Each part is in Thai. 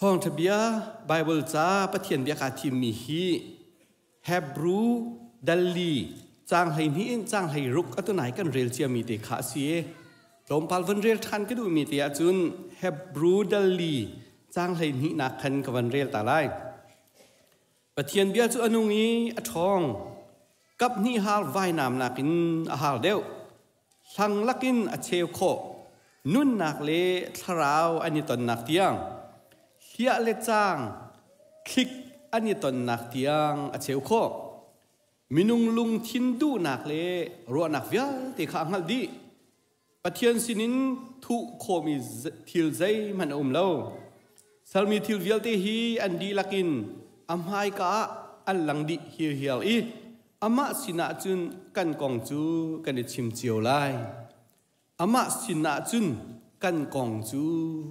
ห้องทะเบียไบเบิลจ้าประเทียนเบียกาทีมีฮีเฮบรูดัลลีจางให้นี้จางให้รุกอัตไหนกันเรียลเจียมีเตขาเสียลมพัลวันเรียลทันก็ดูมีเตอจุนเฮบรูดัลลีจางให้นี้นักขันกับวันเรียลตาไลประเทียนเบียจุอนุงี้อทองกับนี่ฮาลไว้นามนักินอาหารเดียวสังลักินอเชลโคนุ่นนักเล่ทราวอันนี้ตอนนักเตียงเฮียเลจางคลิกอันนี้ตอนนักเตียงอเชลโคมินุงลุงทินดูนักเล่รัวนักเวียที่ข้างหัลดีประเทียนสินินทุโคมีทิลใจมันเล่าสัลมีทิลเวียที่ฮีอันดีลักินอัมไฮกะอันหลังดีเฮียอีอามาสินาจุนกันกองจูกันชิมเจียวไลอามาสินาจุนกันกองจู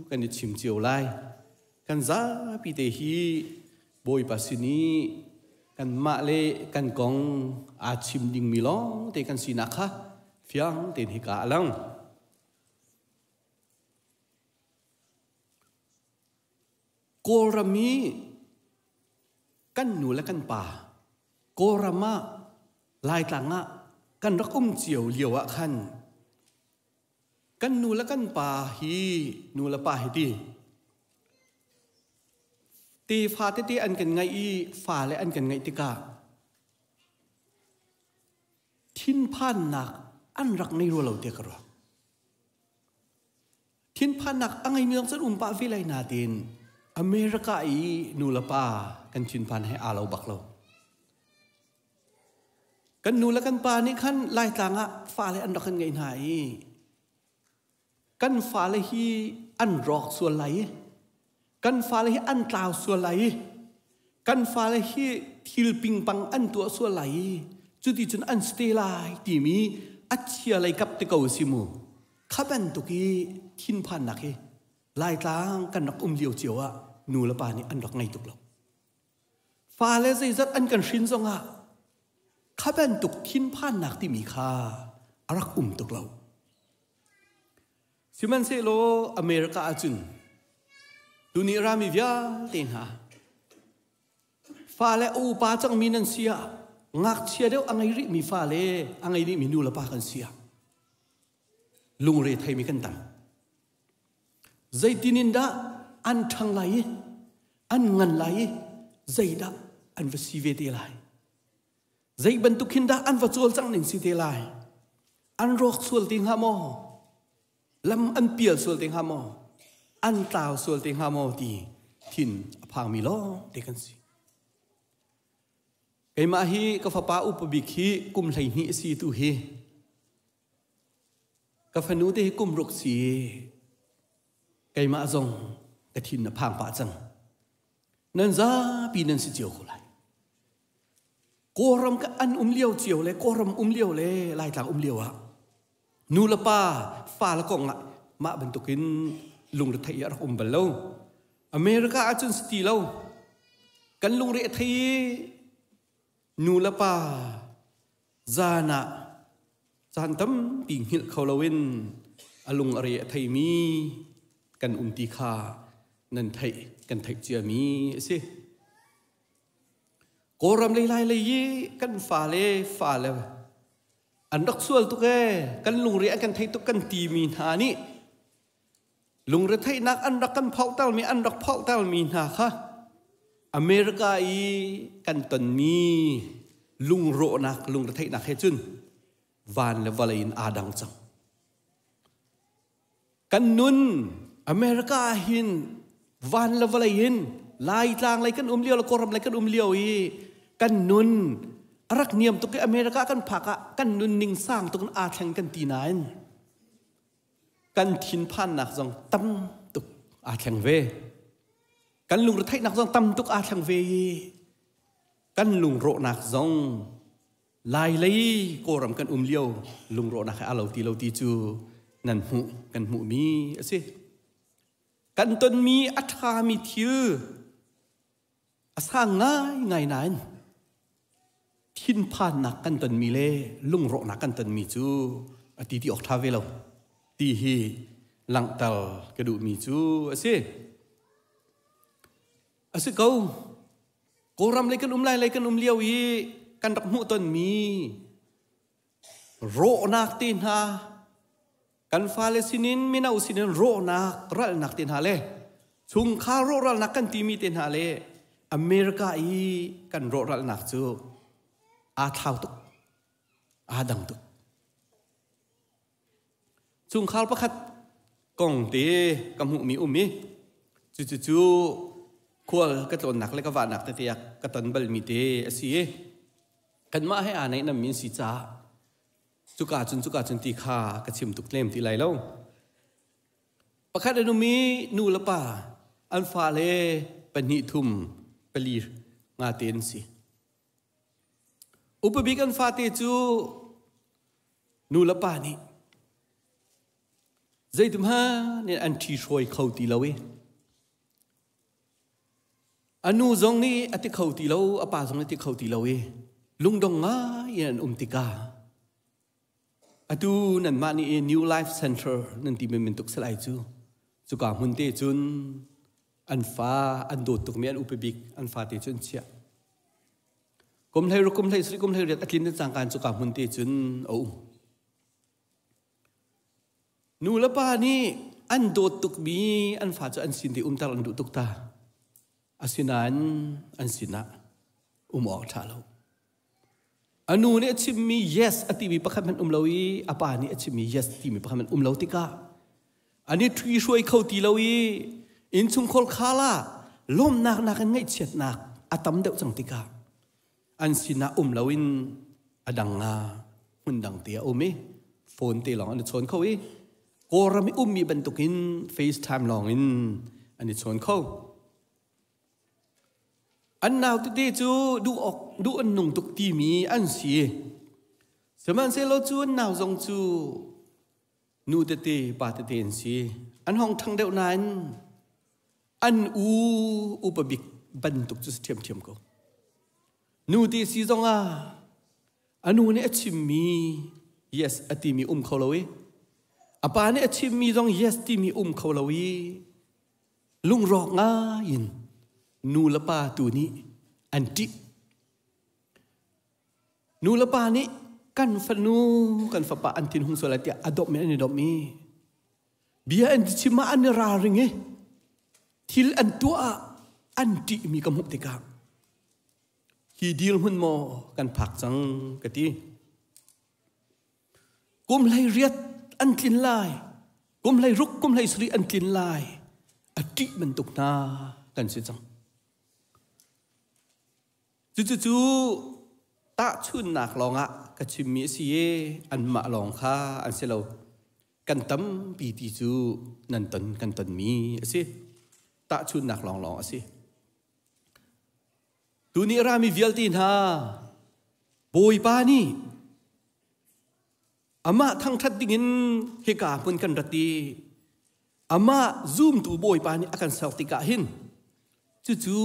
กันชิมเจียวไลกันซาปีเตฮีบอยปัสสินีกันมาเลกันกองอาชิมดิงมิลองเตกันสินาคะเฟียงเตนฮิกาลังโกรามีกันหนูและกันป่าโกรามาลายต่างอ่ะกันรักเจียวเลียวอะขันกันนูละกันป่าฮีนูละป่าฮีตีฟ้าตีอันกันไงอีฟ้าและอันกันไงติกาทินพันนักอันรักในรัวเราเดียกรักทินพันนักอันไงเนื้อสันป่าวิไลนาดินอเมริกาอีนูละป่ากันทินพันให้อาเราบักเรากันนูและกันปานี่ขั้นลายต่างอ่ะฟ้าเลยอันรักกันไงไหนกันฟ้าเลยฮีอันรอกส่วนไหลกันฟ้าเลยฮีอันกล่าวส่วนไหลกันฟ้าเลยฮีทิลปิงปังอันตัวส่วนไหลจุดที่จนอันสเตลายที่มีอัจฉริยะอะไรกับตะเกาสิมูข้าเป็นตุกี้ทินพันนักเฮลายต่างกันรักเลียวเจียวอ่ะนูและปานี่อันรักไงตุกเราฟ้าเลยใจจัดอันกันชินซงอ่ะข้าเป็นตุกทินพันนักที่มีค่ารักตุกเราสิมันเซโลอเมริกาจุนดูนี่รามีวิาเต็นหาฟ้าและอูปาจังมีนันเสียงักเชียเดียวอังไงริมีฟ้าเลอังไงริมีนูละปากันเสียลุงเรทให้มีกันตันใจตินินดาอันทางไหลอันเงินไหลใจดาอันวสีเวทีไหลใจบรรทุกินดาอันวัจวลจังหนึ่งสิเทลายอันรอกส่วนติงฮามอลำอันเปียส่วนติงฮามออันตาวส่วนติงฮามอดีทินพางมีล้อเด็กันสิไอมาฮีก็ฟ้าป้าอุปบิคีกุมไหลนี้สีตุเฮก็ฟนูเตกุมรุกสีไอมาจงกระทินพางป่าจังนั่นซาปีนั่นสิเจียวกุไลโกรมก็อันเลี้ยวเจียวเลยโกรมเลี้ยวเลยลายต่างเลี้ยวอะนูละป้าฟ้าละกงอะมาบรรทุกินลุงระไทยรักบัลโลอเมริกาอาจนสตีเล่ากันลุงระไทยนูละป้าจานะจานตั้มปิงหิลเขาลาวินอลุงระไทยมีกันตีขานันไทยกันไทยเจียมีสิโกรมเลยกันฟ้าเลยอันรักส่วนตุกเอกันลุงเรียกันไทยตุกันตีมีนานี่ลุงเรียไทยนักอันรักกันพอกตัลมีอันรักพอกตัลมีนาค่ะอเมริกาอีกันตนมีลุงโรนักลุงเรียไทยนักเฮจุนวานและวาลินอาดังจังกันนุนอเมริกาหินวานและวาลินลายต่างอะไรกันเลี้ยวและโกรมอะไรกันเลี้ยวอีกันนุนรักเนียมตุกอเมริกากันผักกันนุนนิ่งสร้างตุกอาแข่งกันตีนายกันทินพันนักจงตั้มตุกอาแข่งเวกันลุงรถไทยนักจงตั้มตุกอาแข่งเวกันลุงโรนักจงลายเลยโกรมกันเลี้ยวลุงโรนักให้อาเราตีจูนั่นหูกันหูมีสิกันตนมีอัฐามีทิวสร้างง่ายนั้นทินพานนักกันตนมีเล่ลุงโรนักกันตนมีจูตีที่ออกท้าเวลาตีฮีหลังตลกระดูมีจูสิ สิเขาโกรำเลยกันไล่เลยกันเลี้ยวอีกันรักมุตนมีโรนักตินฮากันฟาเลสินินมินาอุสินินโรนักรัลนักตินฮาเลชุงข้าโรรัลนักกันตีมีตินฮาเลอเมริกาอีกันโรรัลนักจูอาท้าวตุกอาดังตุกชุงข้าวประคัดกองเตะกำหูมีมีจู่ควรกระตุนหนักเลยก็ว่าหนักแต่เตียกระตุนบลมีเตะสิกันมาให้อ่านในน้ำมินสีจ้าจุกาจุนตีขากระชิมตุกเล่มตีไหลแล้วประคัดอนุมีนูละป่าอันฟาเลปนิทุมปลีงาเตนสิอุปบิกันฟาเตจูนูละป่านี่ใจตุมฮะเนี่ยอันที่ช่วยเขาตีเราเออนุจงนี่อติเขาตีเราอป่าจงนี่ติเขาตีเราเอลุงดงง่ายยันติกาอดูนั่นมานี่ New Life Center นั่นที่มันตุกสลายจูจุกามุนเตจุนอันฟ้าอันโดดตุกเมียนอุปบิกอันฟ้าเตจุนเชียกุมไทยรุกุมไทยสริกุมไทยเรียกลินในสังการจุกามุนเตจุนโอ้นูละป้านี่อันโดดตุกมีอันฟ้าจะอันสินที่ตาลันดุตุกตาอาศินันอันสินะออกท่าเราอนุเนี่ยชิมี yes อติมีประคับมันลาวีอาป้านี่ชิมี yes ที่มีประคับมันลาวติกาอันนี้ที่ช่วยเขาตีลาวีอินชุมคนขาละล้มนักกันง่ายเฉียดนักอาตมเดาจังติกาอันสินะลาวินอดังงาหุ่นดังเตียมีโฟนเตลองอันนี้ชนเขาโกรมีมีบรรทุกิน FaceTime ลองอินอันนี้ชนเขาอันนาวติจูดูอันนุ่งตุกตีมีอันสีสมันเซโลจูนาวจงจูนูเตปาเตนสีอันห้องทางเดียวนั้นอันอุปบิกบรรทุกจุดเทียมก็นูตีสีจงอันนูเนี่ยชิมมี yes อติมีเขาเลยอาปาเนี่ยชิมมีจง yes ที่มีเขาเลยลุงรอกง่ายนูละป้าตัวนี้อันที่นูละป้านี้กันฟันป้าอันทินหงสลายเตียอดอมอันนี้ดอมมีเบียอันที่ชิมาอันนี้ราริงทิลอันตัวอันที่มีกำหุติกาฮีดีลหุ่นโมกันผักจังกะตีกุมไลเรียดอันทินลายกุมไลรุกกุมไลสรีอันทินลายอดีมันตุกนากันสิจังจู่ตาชุนหนักลองกระชิมมีสิอันมาลองข้าอันเสลากันตั้มปีติจูนันตันกันตันมีสิตาชุนหนักลองสิดูนี่รามีวิลตินฮาโบยปานี่อามาทั้งทัดดิ่งเฮกาปนกันรัตีอามาซูมตูโบยปานี่อาการเซลติกาหินจู่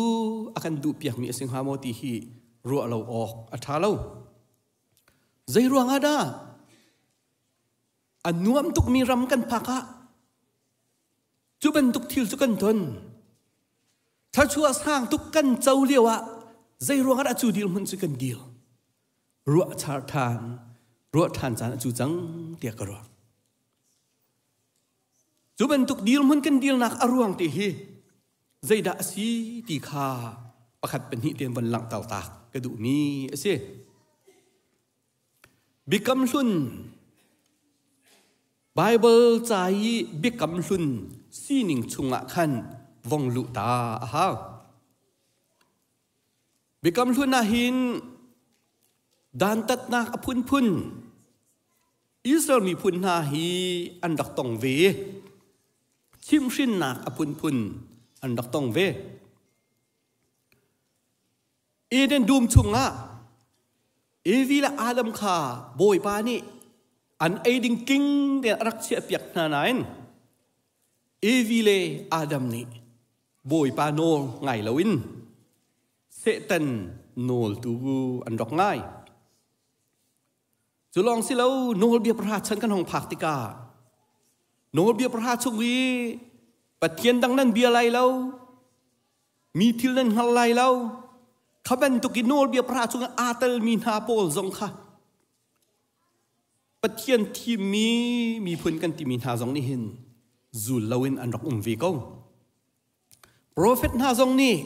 อาการดูเปียกมีสิ่งหามอตีฮีรัวเราออกอัฐาเราใจรัวงาดาอันนวมตุกมีรำกันพักะจูเป็นตุกทิลจุกันทนถ้าชัวสร้างตุกกันเจ้าเลี้ยวใจรัวงาดาจูดิลมันจุกันดิลรัวชาทานจานจูจังเตียกรัวจูเป็นตุกดิลมันกันดิลนักอรวงตีฮีใจด่าสีตีขาประคัดเป็นหิเตียนบนหลังเต่าตากกระดูมีสิบิกำสุนไบเบิลใจบิกำสุนสีหนิงชุงะขันวงลุตาฮะบิกำสุนนาหินดานตัดนักพุนอิสราเอลมีพุนนาฮีอันดักตองเวชิมชินนักพุนอันดักตองเวเอเดนดูมชุงเอวิละอาดัมข้าโบยปานี่อันไอดิงกิ้งเดนรักเสียเปียกนานันเอวิเลอาดัมนี่โบยปาโนไงละวินเซตันโนลตูอันดอกง่ายจุลองสิแล้วโนลเบียประหารฉันกันของผักติกาโนลเบียประหารชวีปะเทียนดังนั้นเบียอะไรแล้ว มีทิลนันฮัลไลเล่าขบันตุกินโนลเบียพระจุงอาเตลมีนาโปลซงค่ะปะเทียนที่มีพื้นกันที่มีนาซงนี่เห็นจูลวินอันรักวิกงโปรเฟตนาซงนี่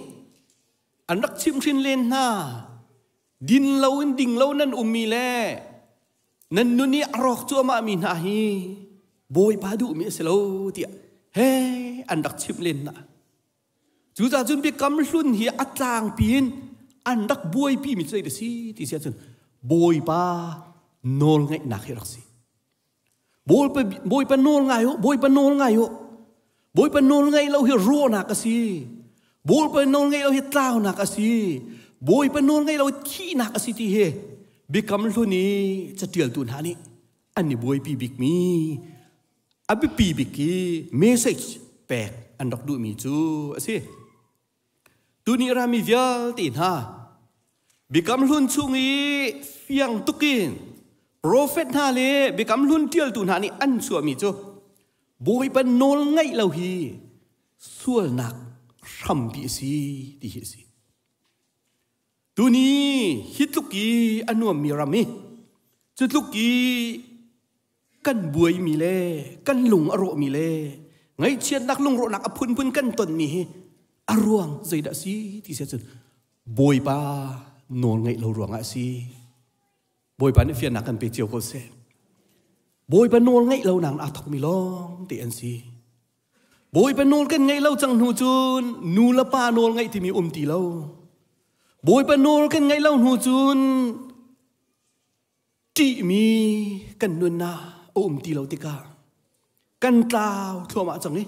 อันรักชิมชินเลนนาดินลวินดิ่งลวนั้นมีแลนันนุนี่อรอกจัวมามีนาฮีบอยปาดูมีเสลเตียเฮอันรักชิมเลนนาจูจ่าจุนเบียกำลุนเฮียอัตลางปีนอันรักบอยปีมิใจเดสิที่เสียจนบอยปาโนลไงนักเฮรักสิบอยปาโนลไงโอบอยปาโนลไงโอบอยปาโนลไงเราเฮโรนักสิบอยปาโนลไงเราเฮตลาวนักสิบอยปาโนลไงเราขี้นักสิที่เฮเบียกำลุนนี้จะเตียลตุนหานี่อันนี้บอยปีบิกมีอับปีบิกีเมสเซจแปลกอันรักดูมีจูสิตุนีรามีเวลตีนฮะบิกำลุนชุงีเฟียงตุกินโปรเฟตฮาเลบิกำลุนเทียลตุนหานี่อันชัวมีจูบอยปนโนลไงเราฮีส่วนนักรำปีสีดีสิตุนีฮิตลุกีอันนวมมีรามีจุดลุกีกันบวยมีเล่กันหลงอโรมีเล่ไงเชียนนักลงโรนักอพุนพุนกันตนมีอรวงใจดัสีที่เสียจนบอยปานอนไงเรารวงอาสีบอยปานี่เฟียนนักกันไปเจียวโคเซ่บอยปานอนไงเราหนังอาทอกมีลองตีอันสีบอยปานอนกันไงเราจังหูจุนนูละปานอนไงที่มีตีเราบอยปานอนกันไงเราหูจุนจีมีกันนุนนาตีเราติกากันกล่าวทั่วมาจังนี้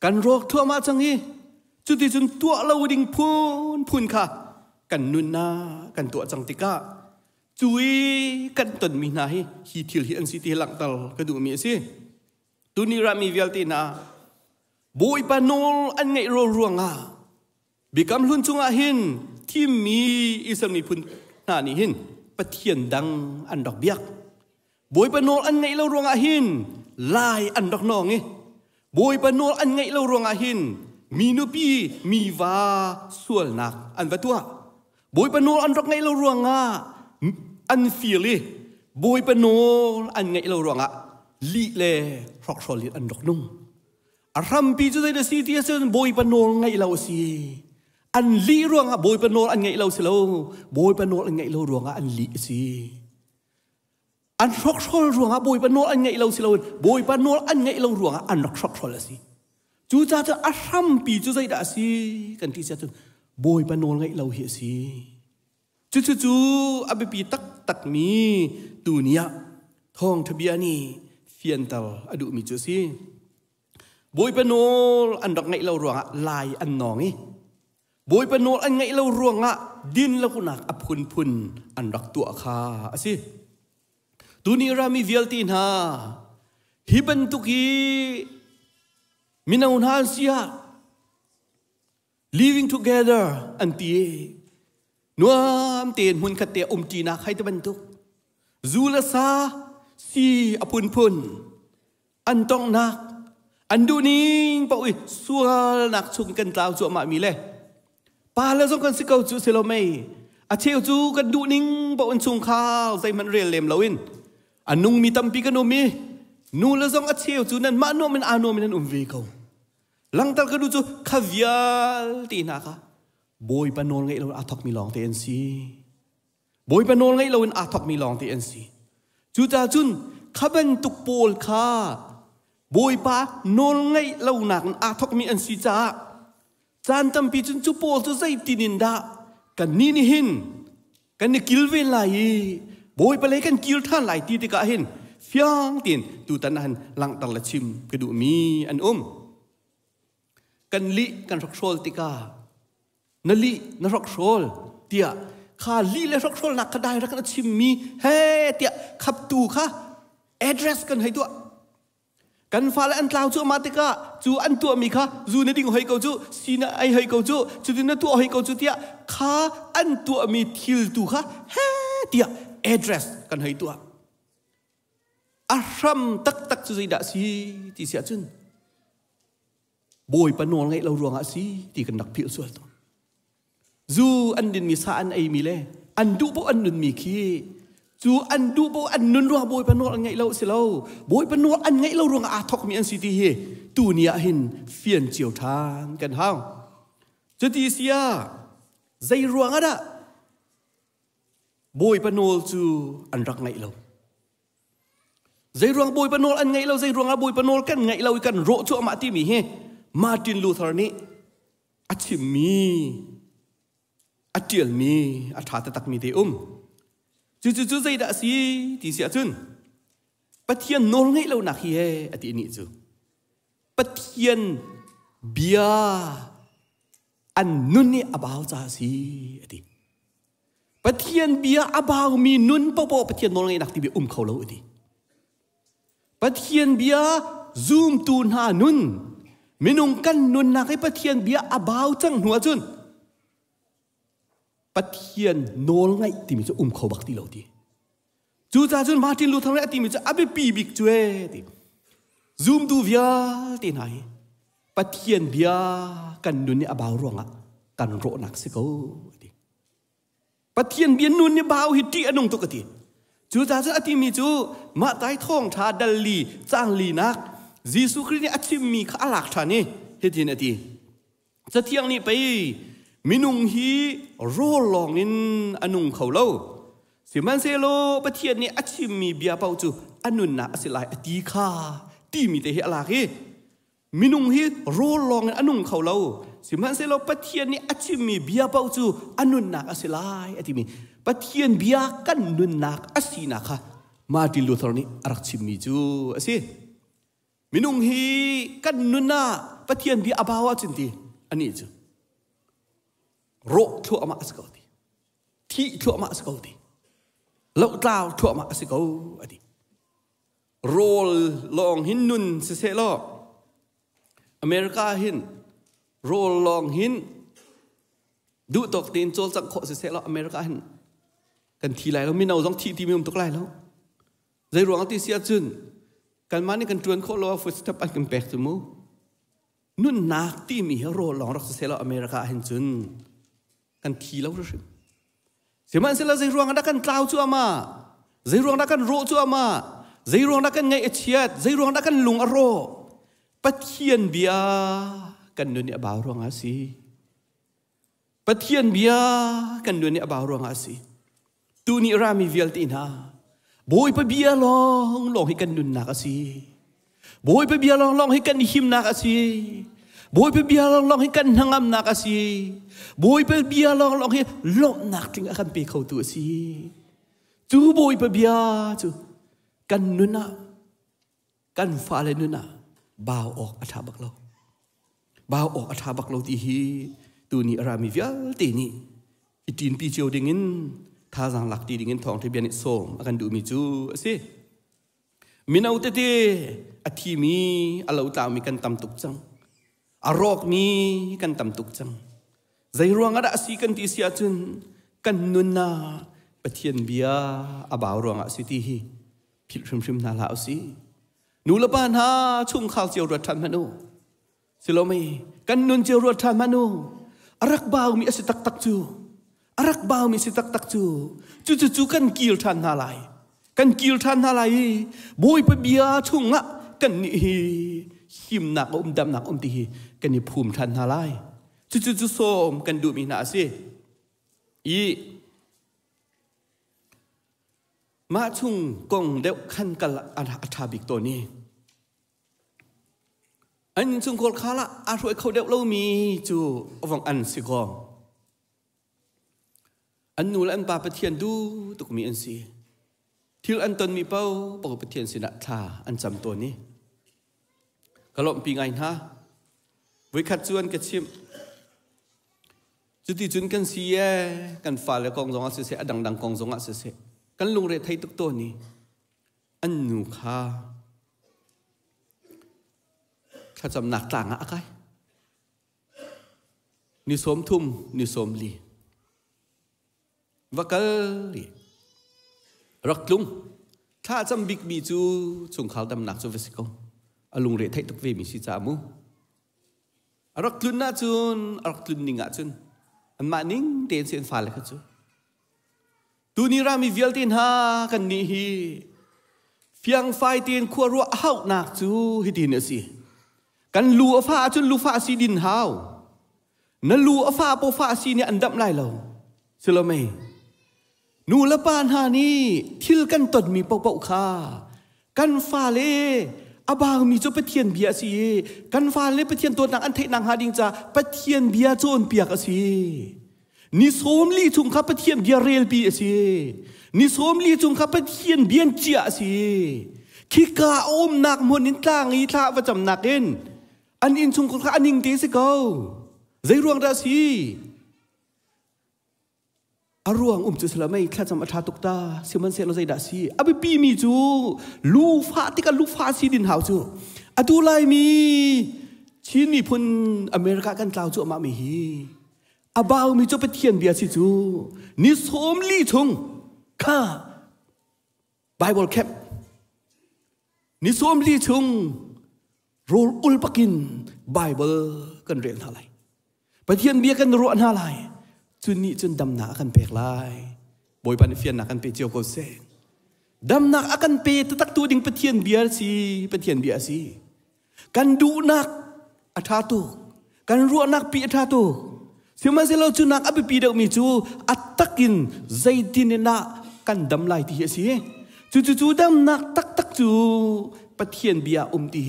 กันโรคทั่วมาจังนี้จุดที่จุนตัวเราดิ่งพูนค่ะกันนุนนากันตัวจังติกาจุยกันตนมีนาฮีทิลฮีอันสิติหลังตลกระดูมีสิตุนีรามีเวลตินาบอยปานอลอันไงโรรวงอ่ะบิกำลุนจุงอาหินที่มีอิสมีพุนนานี่หินปะเทียนดังอันดอกเบียกบอยปานอลอันไงเรารวงอาหินลายอันดอกนองไงบอยปานอลอันไงเรารวงอาหินมีนุปีมีวาส่วนนักอันวัตัวบอยปานอลอันดอกไงเรารวงอ่ะอันฟีลีบอยปานอลอันไงเรารวงอ่ะลีเล่รอกชอลิอันดอกนุ่งอารมณ์ปีจุดใดสิที่เส้นบอยปานอลไงเราสิอันลีรวงอ่ะบอยปานอลอันไงเราสิเราบอยปานอลอันไงเรารวงอ่ะอันลีสิอันรอกชอลรวงอ่ะบอยปานอลอันไงเราสิเราบอยปานอลอันไงเรารวงอ่ะอันรอกชอลสิจู่จ้าจะอารมณ์ปีจุดใดสิกันที่เส้นบอยปานอลไงเราเหี้ยสิจู่อับปีตักมีตูเนียทองทะเบียนี่เฟียนตัลอดุมีจุสิบอยปานอลอันดอกไงเรารวงอ่ะลายอันนองนี่บอยปานอลอันไงเรารวงอ่ะดินแล้วคุณนักอพุนอันดอกตัวข้าสิตูนีรามีเวลตินฮาฮิบันตุกีมินาอุนฮาเซีย living together อันตีนัวมเตียนหุ่นขัดเตะจีนักให้ตะบันตุกจูลซาซีอพุนอันต้องนักอันดูนิ่งปะอุ้ยสัวนักชุมกันกล่าวจั่วมามีเลยปาแล้วส่งกันสิเกาจูเซโลเมอาเชียวจูกันดูนิ่งปะอุ้ยชุงข้าวใจมันเรียลเลมลาวินอันนุ่งมีตัมปีกันโนมีนูแล้วส่งอาเชียวจูนั้นมาโนมันอาโนมันนั้นวีเขาหลังจากกันดูจูขวิลตีนักบอยปานอลไงเราอาทอกมีลองที่เอ็นซีบอยปานอลไงเราอาทอกมีลองที่เอ็นซีจู่จ้าจุนขับเป็นตุกโปลค่ะบอยปานอลไงเราหนักอาทอกมีเอ็นซีจ้าจานตั้มปีจุนจูโปลจุใจตินินดากันนี่นี่หินกันนี่กิลเวลไลบอยไปเลยกันกิลท่านไหลตีติกาหินเฟียงตีนตูตันหันหลังตังละชิมกระดูมีอันกันลิกันรักโซลติกานลีนรักโซลเตียข้าลีและรักโซลนักกระไดรักกระชิมมีเฮ้เตียขับตูค่ะ address กันให้ตัวกันฟ้าและอันกล่าวจู่มาติกาจู่อันตัวมีค่ะจู่นดิ่งให้เขาจู่สีน่ะไอให้เขาจู่จู่นตัวให้เขาจู่เตียข้าอันตัวมีทิลตูค่ะเฮ้เตีย address กันให้ตัวอารมณ์ตักจู่ใจด่าสีที่เสียจุน bồi pan nol ngay lâu ruộng ạ si thì cần đặc biệt suốt dù anh đến mi sa anh ấy mi lệ anh đủ bộ anh nun mi khi dù anh đủ bộ anh nun ruộng bồi pan nol ngay lâu xí lâu bồi pan nol anh ngay lâu ruộng à thọc mi anh si thì he tu nia hin phiền chiều than cần hang cho thì xia dây ruộng á đã bồi pan nol chú anh rắc ngay lâu dây ruộng bồi pan nol anh ngay lâu dây ruộng à bồi pan nol cần ngay lâu cần rộ chỗ mà ti mi he Martin Luther ni achim mi atiel mi athata tak mi te chu zai da si ti sia chun pathian nol ngai lo nak hi he ati ni chu pathian bia an nun ni abau cha si ati pathian bia abau mi nun po pathian nol ngai nak ti bi khau lo ati pathian bia zoom tun ha nun minung kan nun na kay pathian bia abaw chang hua chun pathian nol ngay ti mi chu khau bak ti lo ti chu cha chun Martin Luther ngai ti mi chu abi pi bik chue ti zoom du via ti nai pathian bia kan nun ni abaw ronga kan ro nak se ko ti pathian bia nun ni baw hi ti anong to ka ti chu cha chun ati mi chu ma tai thong tha dal li chang li nak Giêsu Christ ni achim mi kha alak thani hetin ati chatiang ni pai minung hi rolong in anung kholo siman se lo pathian ni achim mi bia pau chu anun na asilai ati kha ti mi te he alak hi minung hi rolong in anung kholo siman se lo pathian ni achim mi bia pau chu anun na asilai ati mi pathian bia kan nun nak asina kha Martin Luther ni arak chim mi chu asi minung hi kan nuna pathian bi abawa chinti ani chu ro thu ama askauti thi thu ama askauti lo tlaw thu ama askau adi roll long hin nun se lo America hin roll long hin du tok tin chol chak kho se lo America hin kan thi lai lo mi nau jong thi ti mi tok lai lo zai ruang ti sia chun kan mani kan tuan kho lo footstep an kan pek tu mu nun nak ti mi ro long rak se lo America hin chun kan thi lo ru siman se la zai ruang da kan tlaw chu ama zai ruang da kan ro chu ama zai ruang da kan ngai achiat zai ruang da kan lung aro pathian bia kan nun ni abaw ruang asi pathian bia kan nun ni abaw ruang asi tu ni rami vial ti na bôi pa bia long long hi kan nun nak asi bôi pa bia long hi kan him nak asi bôi pa bia long hi kan hangam nak asi bôi pa bia long hi lom nak ting akan pe khau tu asi chu bôi pa bia chu kan nun na kan fa le nun na bao ok atha bak lo ti hi tu ni rami vial ti ni itin pi chiu dingin tha jang lak ti dingin thong the bian som akan du mi chu ase minau te te athi mi alo ta mi kan tam tuk chang arok mi kan tam tuk chang zai ruang ada si kan ti sia chun kan nun na pathian bia abaw ruang a si ti hi phil shrim na la si nu la ban ha chung khal chiu rat than manu silomi kan nun chiu rat than manu arak baw mi asi tak tak chu arak bao mi si tak chu kan kil than na lai boi pa bia chunga kan ni him nak dam nak ti kan ni phum than na lai chu som kan du mi na si i ma chung kong deu khan kal atha bik to ni an chung kol khala a roi khau deu lo mi chu awang an si gong an nu an pa pathian du tuk mi an si thil an ton mi pau pau pathian sina tha an cham to ni kalom pi ngai ha với khát chuan cái chim chú ti chun kan si e kan fa le kong zong a se dang kong zong a se kan lung re thai tuk to ni an nu kha cham nak tang a kai ni som thum ni som li vakal li rak lung tha cham big mi chu chung khal dam nak chu vesiko alung re thai tuk ve mi si cha mu รักลุนน่าจุนรักลุนนิ่งอ่ะจุนอันมานิ่งเดินเสียนฟ้าเลยครับจุตูนี่รามีเวลตินฮากันนี่ฮีเฟียงไฟเตียนขัวรัวเฮาหนักจูฮิดินสิกันลูฟ้าจุนลูฟ้าสีดินเฮานั่นลูฟ้าโปฟ้าสีเนี่ยอันดับไรเราเสลไม่นูละปานฮานี่ทิลกันตดมีเป่าข้ากันฟ้าเล่อบางมีจุปเทียนเบียสิกันฟ้าเล่ปเทียนตัวนังอันเทนังหาดิงจ้าปเทียนเบียโจนเปียกสินิสมลีจุงข้าปเทียนเบียเรลปีสินิสมลีจุงข้าปเทียนเบียนเจียสิขี้กาอมหนักมวนินต่างอีท่าประจำหนักเอ็นอันอินจุงข้าอันนิงเตสิเกาใจรวงราศีอารวงจุสละไม่ข้าจำอัฐาตุกตาเสียมันเสียเราใจด่าสีอภิปีมีจูลูฟ้าที่กันลูฟ้าสีดินหาวจูอดูไลมีชินีพุนอเมริกากันกล่าวจูมาไม่ฮีอบาวมีจูไปเทียนเบียสิจูนิสมลีชงข้าไบเบิลแคปนิสมลีชงโรลอุลปักินไบเบิลกันเรียนอะไรไปเทียนเบียกันรัวอะไรจุนนี่จุนดำหนักกันเปกลายบอยปันเฟียนหนักกันเปเจียวโกเซงดำหนักกันเปตักตัวดิ่งปะเทียนเบียร์สีปะเทียนเบียร์สีกันดูหนักอัฐาตุกันรัวหนักปีอัฐาตุเสียมาเสลาจุนักอภิปีเดอมีจูอัตตะกินใจดินน่ะกันดำลายที่เสียจูดำหนักตักจูปะเทียนเบียร์ตี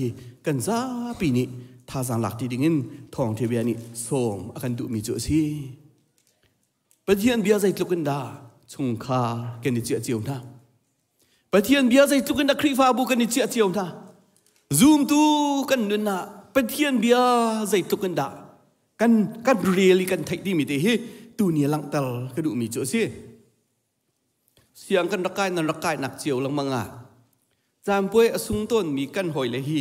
กันซาปีนี้ท่าสังหลักที่ดิ่งทองเทเบียนี่ส่งอากันดูมีจูสีปะเทียนเบียร์ใจลุกันดาชงคากันดิเจียวท่าปะเทียนเบียร์ใจลุกันดาครีฟ้าบุกันดิเจียวท่าซูมตูกันนั่นน่ะปะเทียนเบียร์ใจลุกันดากันเรียลกันไทยดีมีแต่เฮตูนี่ลังตลกระดูมีจุดสิเสียงกันรักกายนั่นรักกายหนักเจียวลังมังอ่ะจามป่วยอสุงต้นมีกันหอยเลยฮี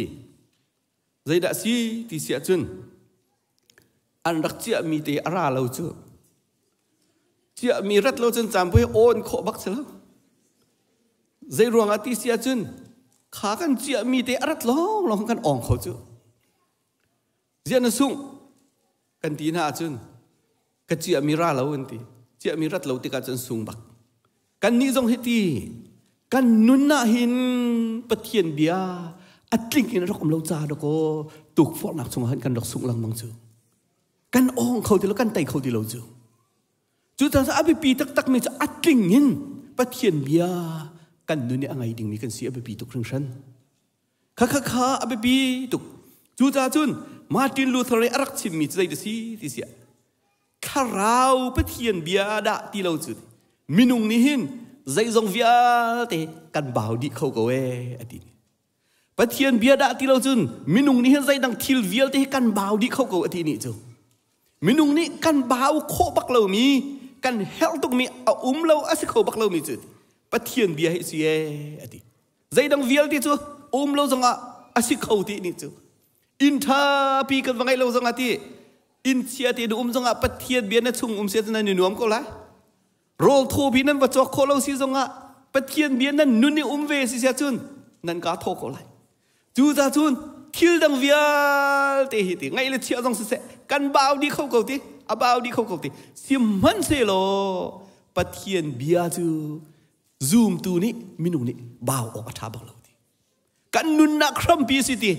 ใจด่าสิที่เสียจุนอันรักเจียมีแต่อาราเราจูเจ้ามีรัฐเราจนจำเพื่อโอนขบักเสแล้วใจรวงอาทิเสียจนขากันเจ้ามีแต่รัฐลองกันอ่องเขาจูเจ้านั่งสุ่งกันตีน่าจนกันเจ้ามีราเราอันตีเจ้ามีรัฐเราที่กันจนสุ่งบักกันนี่จงเหตีกันนุนน่าหินปะเทียนเบียอัดลิงอินรักอมเราจ่าดอกตุกฟอกหนักสงหันกันดอกสุ่งลังมังจูกันอ่องเขาที่แล้วกันไตเขาที่เราจูจุดที่อาบิปีตักมีจะอัดลิงยินปะเทียนเบียกันนู่นนี่อะไรดิ่งมีกันเสียอาบิปีตุกครึ่งชั้นข้าอาบิปีตุกจุดจุนมาร์ตินลูเทอร์รักชิมมีใจเดสีที่เสียข้าเราปะเทียนเบียดะที่เราจุดมินุงนี่หินใจทรงเวียเตกันบ่าวดิเขาก็เวอดีปะเทียนเบียดะที่เราจุนมินุงนี่หินใจดังทิลเวียเตกันบ่าวดิเขาก็อดีนี่จูมินุงนี่กันบ่าวโคบักเรามีกันเฮลตุกมีเอาเราอาศัยเขาบักเรามีจุดปะเทียนเบียให้เสียอดีใจดังเวียที่จูเราจงอาศัยเขาที่นี่จูอินทาปีกันว่าไงเราจงอาที่อินเสียที่ดูจงปะเทียนเบียนั่นชงเสียนั่นนุ่มก็ละโรลโทบีนั่นว่าจอกโคเราสิจงปะเทียนเบียนั่นนุ่นนี่เวสิเสียจุนนั่นก็โทก็ละจูจ้าจุนทิลดังเวียเตหิติไงเลยเชียจงเสียกันบ่าวดีเขาเกาที่บ่าวดีเขาเกาที่สิมันเสโลปะเทียนเบียจูซูมตูนี่มินุนี่บ่าวออกท่าบักเราที่กันนุนนักครัมปีสิติ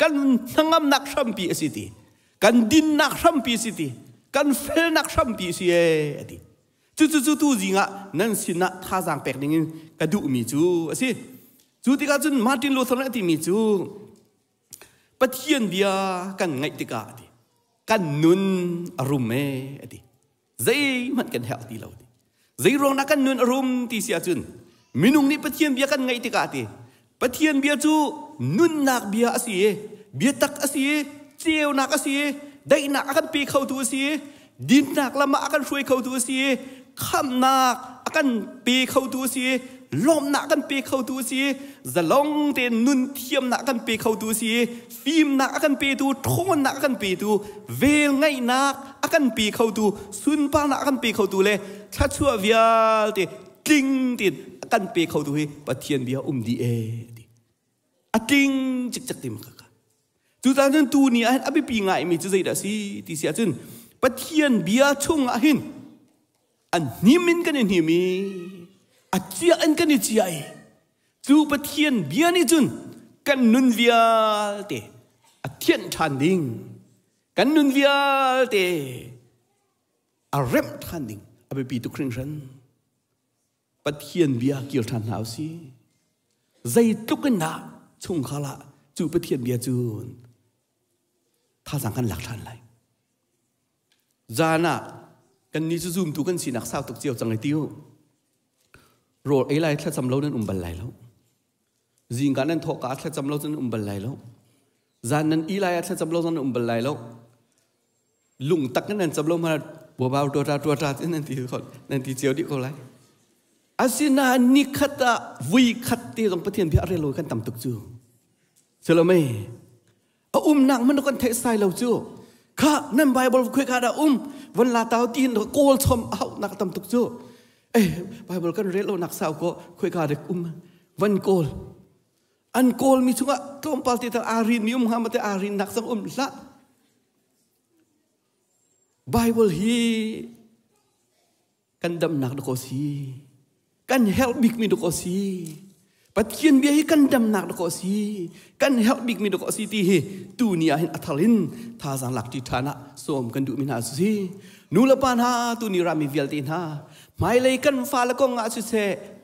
กันทั้งอำนักครัมปีสิติกันดินนักครัมปีสิติกันเฟลนักครัมปีสิเอติจูจริงอ่ะนั่นสินะท่าจางแปลกนึงกระดูมีจูสิจูที่กันจนมาร์ตินลูเทอร์ที่มีจูปะเทียนเบียกันไงติกาดิกันนุนอารมณ์เอดิใจมันกันเฮลที่เราดิใจรองนักกันนุนอารมณ์ที่เสียจุนมินุงนี่ปะเทียนเบียกันไงติกาดิปะเทียนเบียจูนุนนักเบียอาศัยเบียตักอาศัยเจียวนักอาศัยได้นักอากันปีเข้าตัวอาศัยดินนักละมาอากันช่วยเข้าตัวอาศัยข้ามนักอากันปีเข้าตัวอาศัยลมนักกันปีเข้าตัวสิจะลองเต้นนุนเทียมนักกันปีเข้าตัวสิฟิล์มนักกันปีตัวโทนนักกันปีตัวเวลไงนักกันปีเข้าตัวสุนปานักกันปีเข้าตัวเลยถ้าชั่วเวียเตะจริงติดกันปีเข้าตัวปะเทียนเบียดีเอดิจริงจิกจักติมกัน chú ta chân tu ni anh abi pi ngại mi chú dây đã si thì sẽ chân bắt thiên bia chung ahin anh nimin cái này mi chia anh cái này chia chú bắt thiên bia ni chân kan nun vía te thiên than ding kan nun vía te rem than ding abi pi tu kring ran bắt thiên bia kiểu than hảo si dây túc cái nạ chung khá lạ chú bắt thiên bia chun tha rằng kan lạc than lại ra nạ kan ni chú zoom tu kan si nak sao tục chiều chẳng ngày tiêu rồi ấy lại thật sầm lâu nên bần lại lâu riêng cái nên thọ cả thật sầm lâu nên bần lại lâu ra nên ý lại thật sầm lâu nên bần lại lâu lùng tắc cái nên sầm lâu mà bùa bao tua ra nên thì chiều đi câu lại asina ni khata vui khát ti dòng phát triển bị arre lôi kan tầm tục chưa selo mày nặngมันก็เทใส่เราจู่ข้านั่นไบเบิลคุยข้าด่าวันลาตาวตีนโกลชมเอานักตำตุกจู่ไบเบิลกันเรียกเรานักสาวก็คุยข้าเด็กวันโกลอันโกลมีช่วงต้มปาติตาอารินมีฮามาเตอารินนักสังละไบเบิลฮีกันดำนักดกสีกันเฮลบิกมีดกสีปัจเจียนเบียให้กันดำหนักดกสีกันเฮลบิกมีดกสีที่ตูเนียเห็นอัทลินท่าสังหลักที่ฐานะสมกันดูมินาสุสีนูละปานฮาตูนีรามีเวลตินฮาไม่เลยกันฟ้าละก็งาสุเส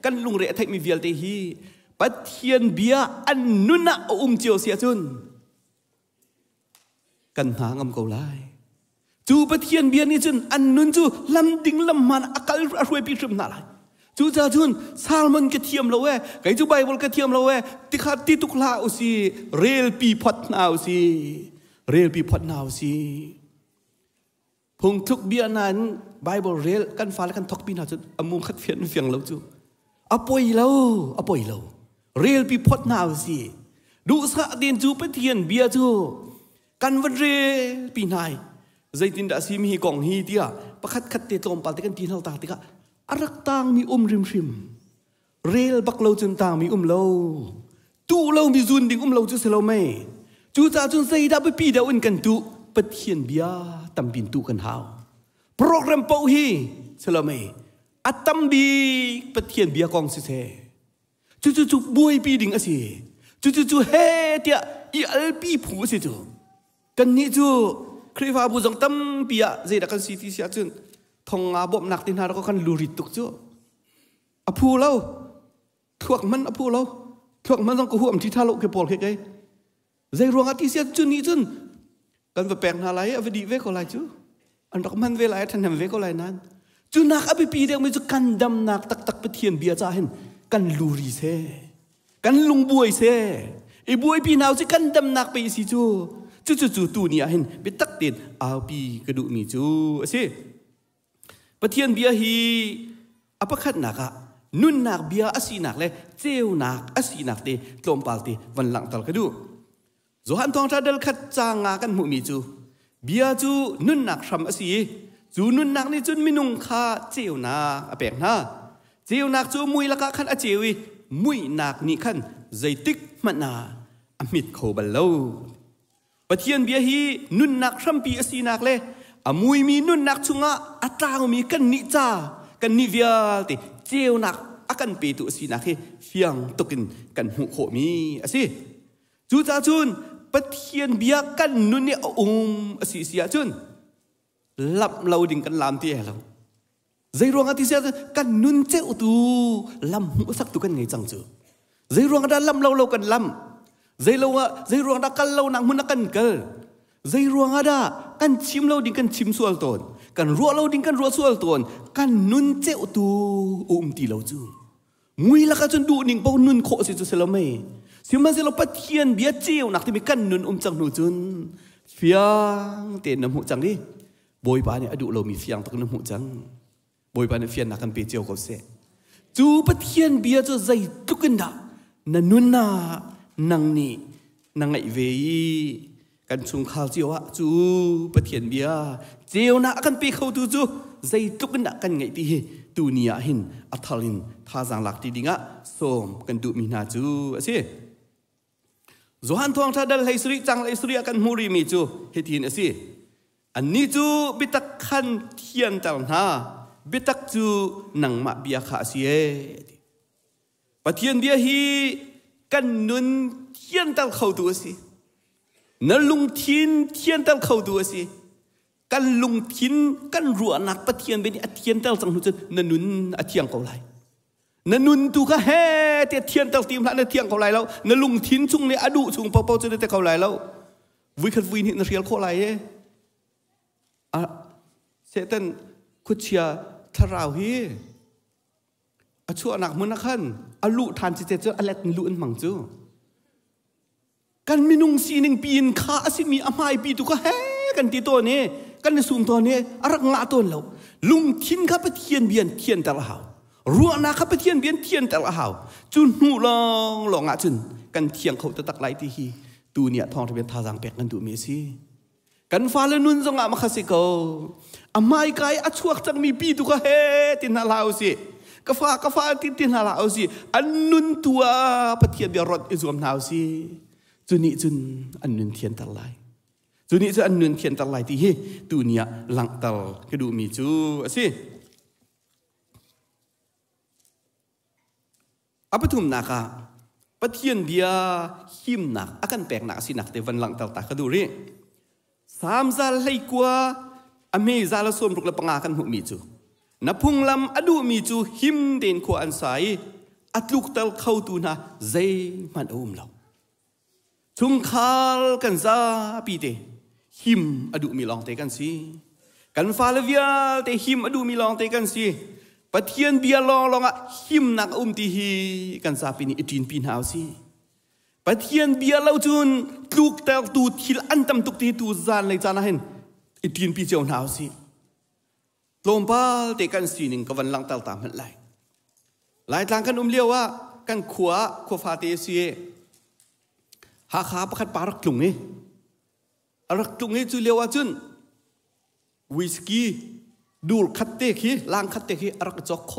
กันลุงเรทมีเวลติฮีปัจเจียนเบียอันนุนะเจียวเสียจุนกันหางำเกาไลจูปัจเจียนเบียนี่จุนอันนุนจูลำดิ่งลำมันอากาศรวยปีชุมนาไลchú cha chun Salmon cái thiam lâu cái chú Bible cái thiam lâu tí khát tí tục la usi real pi pot nào usi phùng thúc bia nan Bible real kan phá kan thọc pi nào chun amum khát phiền lâu chú apoi lâu real pi pot nào usi đủ sa tiền chú bất thiền bia chú kan vật real pi này dây tin đã sim hi gong hi tia bắt khát tê tôm pal tê kan tin hal ta tê ka arak tang mi rim rel bak lâu chun tang mi lâu tu lâu mi zun ding lâu chu selo me chu ta chun sei da pi da un kan tu pat hian bia tam bin tu kan hao program po hi selo me atam bi pat hian bia kong si se chu buai pi ding asi chu he tia i al pi phu si chu kan ni chu khriwa bu jong tam pia zai da kan si ti sia chun thong bom nạc tin hà có khăn lùi tục chưa phu lâu thuộc man dòng có huộm thì tha lộ cái bol cái dây ruộng ati xiết chun ní chun cần phải bèn hà lái ở đi về có lại chứ anh đọc man về lại thành hầm về có lại nan chu nạc abi pi đeo mới chu can đâm nạc tak bị thiền bia ra hen can lùi xe can lung buổi xe buổi pi nào chứ can đâm nạc bị gì chu tu ni hen bị tắc tiền ao pi cái dụ mi chu asiปัจเจียนเบียฮีอภัคนักะนุนนักเบียอสีนักเลยเจ้านักอสีนักเตตมปาลเตวันหลังตัลกระดูโจฮันทองทัดเดลขัดจางากันมุมีจูเบียจูนุนนักทำอสีจูนุนนักนี่จุนมินุงคาเจ้านักอเปกนะเจ้านักจูมุยละกะขันอเจวีมุยนักนี่ขันใจติกมันนาอมิดโคบัลโลปัจเจียนเบียฮีนุนนักทำปีอสีนักเลยมุยมีนุ่นนักชุงะอัตรามีกันนิจากันนิเวียติเจียวนักอากันเปตุสีนักเฟียงตกินกันหุโขมีสิจูจ้าจุนปะเทียนเบียกันนุ่นเนี่ยสีเสียจุนหลับเราดิ่งกันลามเตี้ยเราใจรวงอาทิเสียกันนุ่นเจ้าตูลำหุสักตุกันไงจังจูใจรวงอาดาลำเรากันลำใจรวงอาดากันเรานังมุนกันเกลใจรวงอาดากันชิมเราดิ้งกันชิมส่วนตนกันรัวเราดิ้งกันรัวส่วนตนกันนุนเจ้าตูตีเราจูมุยละกันจนดูนิ่งเป้านุนโคสิจุเสลไม่สิมันเสลปะเทียนเบียเจียวนักที่มีกันนุนจังหนูจุนเฟียงเต็นน้ำหูจังดิบอยปาเนี่ยอดูเรามีเฟียงตกน้ำหูจังบอยปาเนี่ยเฟียงนักกันเปเจียวเขาเสจูปะเทียนเบียจะใจตุกันดานันนุนนานังนี่นังไอเวกันชุงข้าวเจียวจูปะเทียนเบียเจียวนะกันปีเขาตูจูใจตุกันดากันไงตีตูเนียหินอัทลินท่าสังหลักตีดิงะสมกันดูมีนาจูสิ Zohan tuang thadal lai sri chang lai sri akan muri mi chu hitin asi ani chu bitak khan thian tal na bitak chu nang ma bia kha si e pathian bia hi kan nun thian tal khau tu asi na lung thian tal khau tu asi kan lung thin kan ruwa nak pathian be ni athian tal sang hu chu na nun athiang ko lai na nun tu ka he te thian tal tim la na thiang ko lai lo na lung thin chung ne adu chung pau pau chu te ko lai lo vui khat vui ni na rial ko lai e a setan kuchia tharau hi a chu anak mun na khan alu than chi te chu alet lu an mang chu kan minung sining pin kha asimi amai pi tu ka he kan ti to ne kan sum to ne arak nga ton lo lung thin ka pathian bian thian tal hau ruộng na khắp thiên biến thiên tại là hảo chun nu long long ngã chun cần thiêng khẩu tak lại thì hi tu niệm thong thì biến thà rằng bẹt ngân tu mỹ si cần pha lên nun trong ngã mà khát si cầu mai cái chuộc chẳng mi pi tu ka he tin hà lao si ka pha tin hà lao si an nun tua bắt thiên biến rot izom nào si chun an nun thiên tại lại chun an nun thiên tại lại thì hi tu niệm lặng tàu cái đủ mi chu si apa tu naka pathian dia him nak akan pek nak sinak te van lang tal ta kaduri sam zal lei kwa ame zal som ruk la panga kan hu mi chu na phung lam adu mi chu him den ko an sai atluk tal khau tu na zai man lo chung khal kan za pi te him adu mi long te kan si kan fa la via te him adu mi long te kan si pathian bia long him nak ti hi kan sa pini itin pin hau si pathian bia lo chun tluk tel tu thil an tam tuk ti tu zan lai chana hen itin pi cheu hau si tlompa te kan si ning ka van lang tal tam lai tlang kan liaw wa kan khwa fa te si ha kha pakhat parak tlung ni arak tlung ni chu liaw wa chun whisky dul khatte khi lang khatte khi arak chok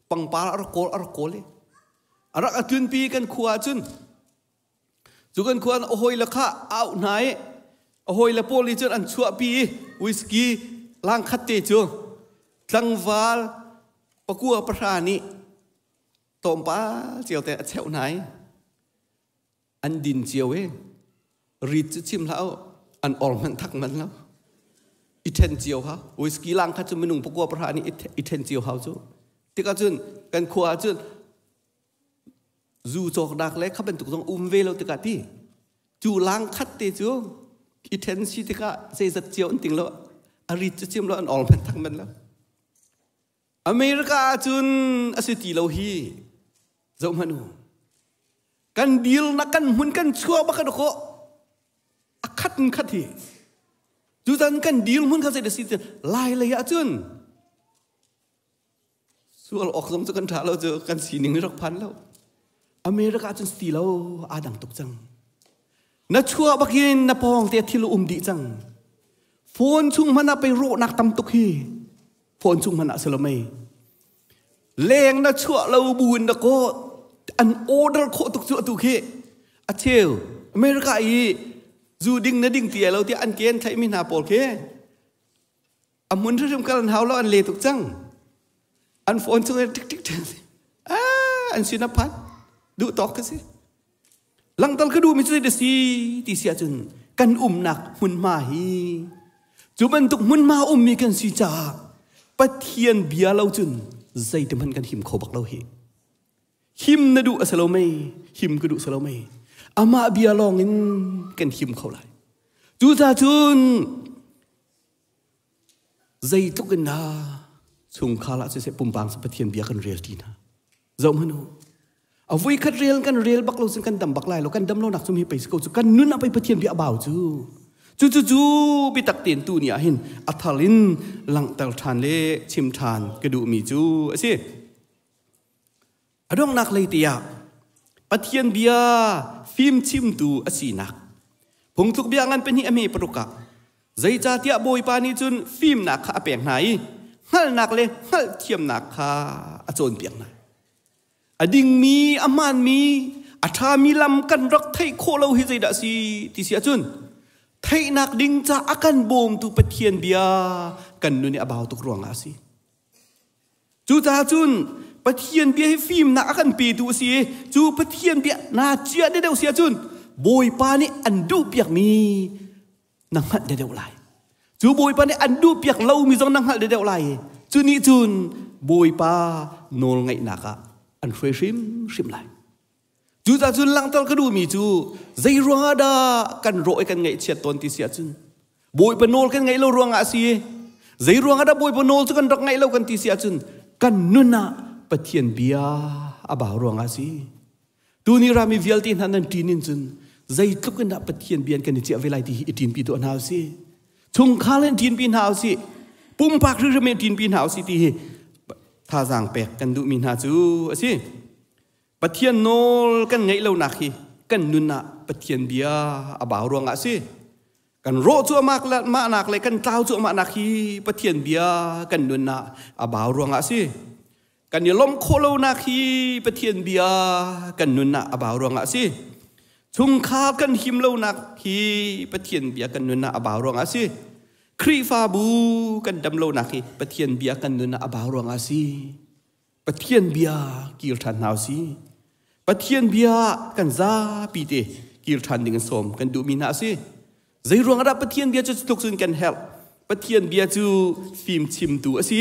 pangpal arak kol le arak atun pi kan khuwa chun chukan khuan ohoi la kha au nai ohoi la poli chun an chua pi whisky lang khatte chu tlangwal pakua prani tompa chiao te cheu nai an din chiao e rit chu chim lao an ol man thak man lao iten chiao ha whisky lang kha chu minung pakua prani iten chiao ha chu tika chun kan khua chun zu chok dak le kha ben tuk jong ve lo tika ti chu lang khat te chu iten si tika se zat chiao an ting lo arit chu chim lo an ol man thak man lo America chun asiti lo hi zo manu kan deal na kan mun kan chua ba ka ko akhat hi chú dân cần deal muốn cái gì để xin lại lấy ạ chun sual ọc giống cho cần trả lâu cho cần xin những rắc phán lâu America chun xì lâu đẳng tục chăng na chua bắc yên na pong te thilu đi chăng phone chung manaไปโรนักตำตุกฮีphone chung mana selome leng na chua lâu buồn na ko an order ko tục chua tu khi a cheu America yi dù đinh nó đinh tiền lâu thì ăn kiên thấy mình hà bổ kia anh muốn trong cái lần háo lo anh lê tục chăng anh phone chung anh tích anh xin áp phát đủ tóc cái gì lăng tal cái đủ mình sẽ được gì thì sẽ chừng căn nặc mun ma hi chú mình tục mun ma mi cần suy trả bắt thiên bia lâu chừng dây tụi mình cần him khâu bạc lâu hi him nó đủ salome him cái đủ salome ama bia long in kan him khâu lại chú ra chun dây túc gần na chung kha la sẽ pum bang sa pathian bia kan real tina zom hanu avui khat kan real bak lo sin kan dam bak lai lo kan dam lo nak sum hi pe ko chu kan nun apai pathian bia bao chu bi tak tin tu nia hin athalin lang tal than le chim than ke du mi chu asi adong nak le tia pathian bia phim chim tu asinak phung thuk bia ngan pen hi ame paruka zai cha tia boi pa ni chun phim nak kha pek nai hal nak le hal thiam nak kha achon piak na ading mi aman mi thà mi lam kan rak thei kho lo hi zai da si ti sia chun thei nak ding cha akan bom tu pathian bia kan nu ni about tu ruang a si chu cha chun pathian bia hi phim na akan pi tu si chu pathian bia na chia de deu sia chun boi pa ni an du piak mi nang hat de deu lai chu boi pa ni an du piak lo mi jong nang hat de deu lai chu ni chun boi pa nol ngai na ka an free sim lai chú ta chun lang tal kadu mi chu zai ruang da kan roi kan ngai chet ton ti sia chun boi panol kan ngai lo ruang a si zai ruang da boi panol chu kan rak ngai lo kan ti sia chun kan nuna pathian bia aba ruang a si tu ni rami vialtin hanan tinin chun zai tluk kan da pathian bian kan chi avelai ti itin pi to an hau si chung khalen tin pin hau si pum pak ru me tin pin hau si ti tha jang pek kan du min ha chu asi pathian nol kan ngai lo nak hi kan nuna pathian bia abau ruang a si kan ro chu mak la ma nak le kan tau chu ma nak hi pathian bia kan nuna abau ruang a si kan ni lom kho lo nak hi pathian bia kan nuna abau ruang a si chung kha kan him lo nak hi pathian bia kan nuna abau ruang a si kri fa bu kan dam lo nak hi pathian bia kan nuna abau ruang a si pathian bia kir than nau si pathian bia kan za pi te kir than ding som kan du mi na si zai ruang da pathian bia chu tuk sun kan help pathian bia chu phim chim tu asi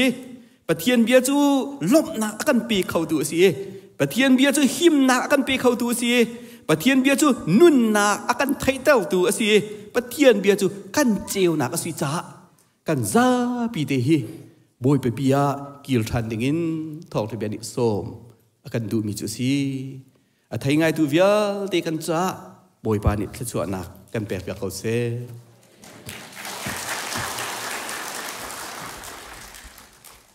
pathian bia chu lop na kan pi khau tu asi pathian bia chu him na kan pi khau tu asi pathian bia chu nun na akan thai tau tu asi pathian bia chu kan cheu na ka si cha kan za pi te hi boi pe bia kir than ding in thok te bia ni som akan du mi chu si a thai ngai tu vial te kan cha boi pa ni thla chu na kan pek pek ko se